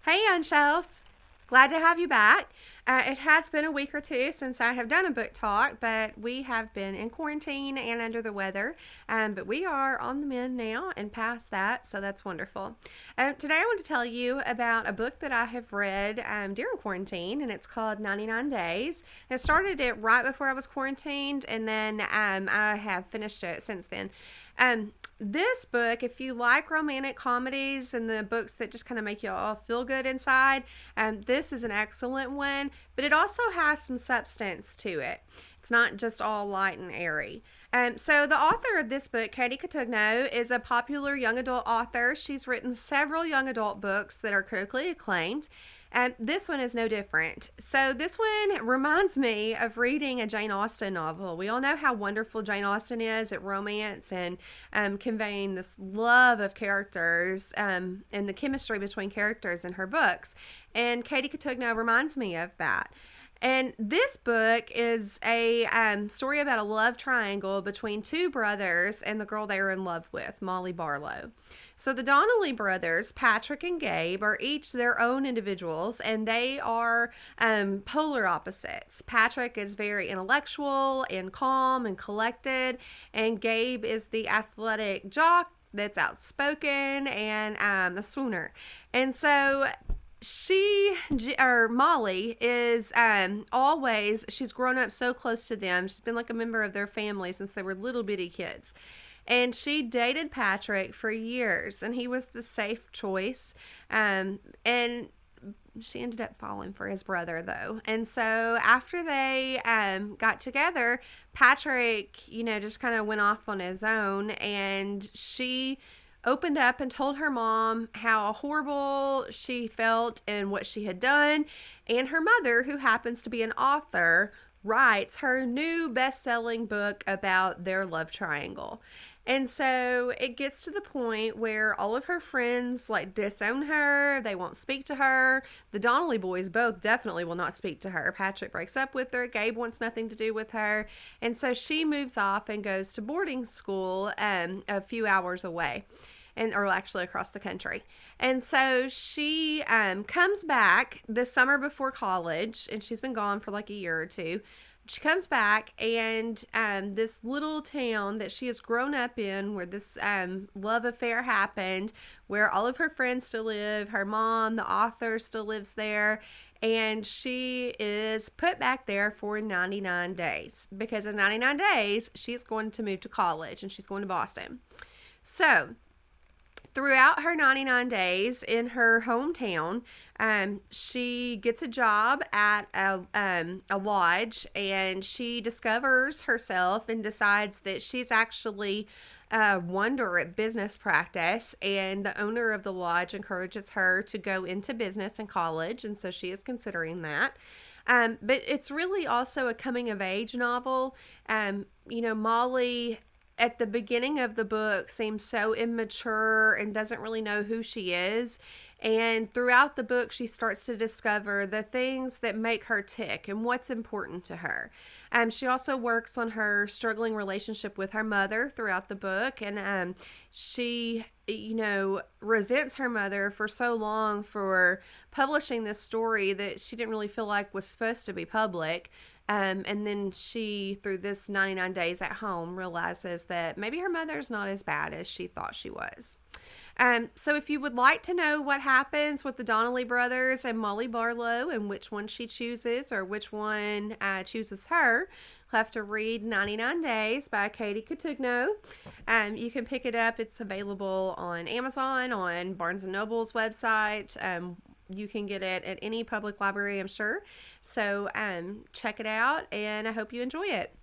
Hey, Unshelved. Glad to have you back. It has been a week or two since I have done a book talk, but we have been in quarantine and under the weather. But we are on the mend now and past that, so that's wonderful. Today, I want to tell you about a book that I have read during quarantine, and it's called 99 Days. I started it right before I was quarantined, and then I have finished it since then. This book, if you like romantic comedies and the books that just kind of make you all feel good inside, this is an excellent one, but it also has some substance to it. It's not just all light and airy. So the author of this book, Katie Cotugno, is a popular young adult author. She's written several young adult books that are critically acclaimed. And this one is no different. So this one reminds me of reading a Jane Austen novel. We all know how wonderful Jane Austen is at romance and conveying this love of characters and the chemistry between characters in her books. And Katie Cotugno reminds me of that. And this book is a story about a love triangle between two brothers and the girl they were in love with, Molly Barlow. So the Donnelly brothers, Patrick and Gabe, are each their own individuals, and they are polar opposites. Patrick is very intellectual and calm and collected, and Gabe is the athletic jock that's outspoken and a swooner. And so Molly is always, she's grown up so close to them. She's been like a member of their family since they were little bitty kids. And she dated Patrick for years, and he was the safe choice. And she ended up falling for his brother, though. And so after they got together, Patrick, just kind of went off on his own, and she opened up and told her mom how horrible she felt and what she had done. And her mother, who happens to be an author, writes her new best-selling book about their love triangle. And so it gets to the point where all of her friends like disown her. They won't speak to her. The Donnelly boys both definitely will not speak to her. Patrick breaks up with her. Gabe wants nothing to do with her. And so she moves off and goes to boarding school a few hours away. Or actually across the country. And so she comes back this summer before college, and she's been gone for like a year or two. She comes back, and this little town that she has grown up in, where this love affair happened, where all of her friends still live, her mom, the author, still lives there, and she is put back there for 99 days. Because in 99 days, she's going to move to college, and she's going to Boston. So throughout her 99 days in her hometown, she gets a job at a lodge, and she discovers herself and decides that she's actually a wonder at business practice, and the owner of the lodge encourages her to go into business in college, and so she is considering that. But it's really also a coming of age novel. Molly at the beginning of the book seems so immature and doesn't really know who she is. And throughout the book, she starts to discover the things that make her tick and what's important to her. She also works on her struggling relationship with her mother throughout the book. And she, resents her mother for so long for publishing this story that she didn't really feel like was supposed to be public. And then she, through this 99 days at home, realizes that maybe her mother's not as bad as she thought she was. So if you would like to know what happens with the Donnelly brothers and Molly Barlow and which one she chooses or which one chooses her, you'll have to read 99 Days by Katie Cotugno. You can pick it up. It's available on Amazon, on Barnes & Noble's website. You can get it at any public library, I'm sure. So check it out, and I hope you enjoy it.